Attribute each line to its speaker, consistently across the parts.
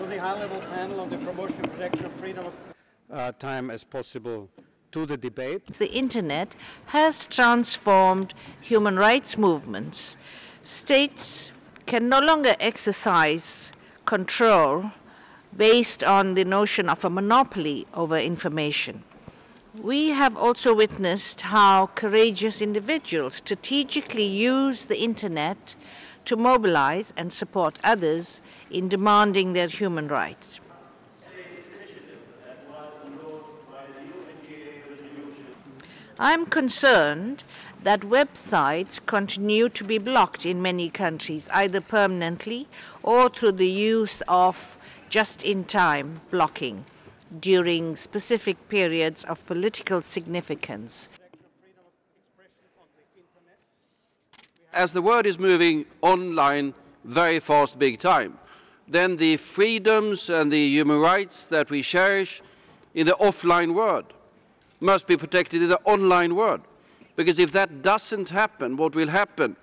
Speaker 1: the high-level panel on the promotion and protection of freedom of time as possible to the debate.
Speaker 2: The internet has transformed human rights movements. States can no longer exercise control based on the notion of a monopoly over information. We have also witnessed how courageous individuals strategically use the internet to mobilize and support others in demanding their human rights. I'm concerned that websites continue to be blocked in many countries, either permanently or through the use of just-in-time blocking during specific periods of political significance.
Speaker 3: As the world is moving online very fast, big time, then the freedoms and the human rights that we cherish in the offline world must be protected in the online world. Because if that doesn't happen, what will happen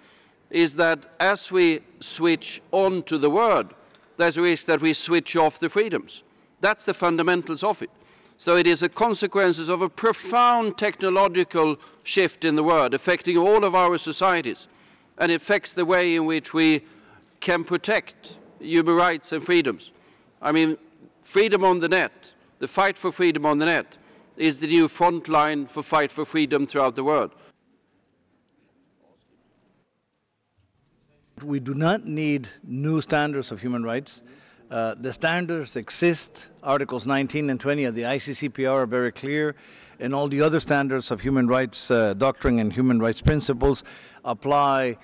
Speaker 3: is that as we switch on to the world, there's a risk that we switch off the freedoms. That's the fundamentals of it. So it is a consequence of a profound technological shift in the world, affecting all of our societies, and it affects the way in which we can protect human rights and freedoms. I mean, freedom on the net, the fight for freedom on the net, is the new front line for fight for freedom throughout the world.
Speaker 4: We do not need new standards of human rights. The standards exist. Articles 19 and 20 of the ICCPR are very clear, and all the other standards of human rights doctrine and human rights principles apply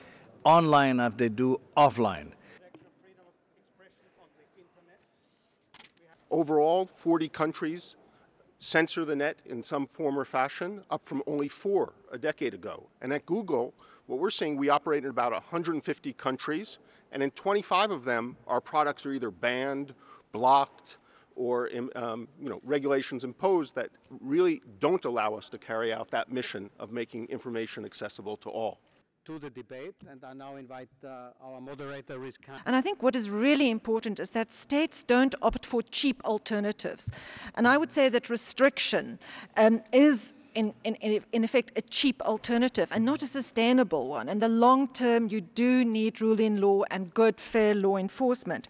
Speaker 4: online as they do offline.
Speaker 5: Overall, 40 countries censor the net in some form or fashion, up from only 4 a decade ago. And at Google, what we're seeing, we operate in about 150 countries, and in 25 of them, our products are either banned, blocked, or regulations imposed that really don't allow us to carry out that mission of making information accessible to all.
Speaker 1: To the debate, and I now invite our moderator,
Speaker 6: And I think what is really important is that states don't opt for cheap alternatives. And I would say that restriction is in effect a cheap alternative and not a sustainable one. In the long term, you do need rule in law and good, fair law enforcement.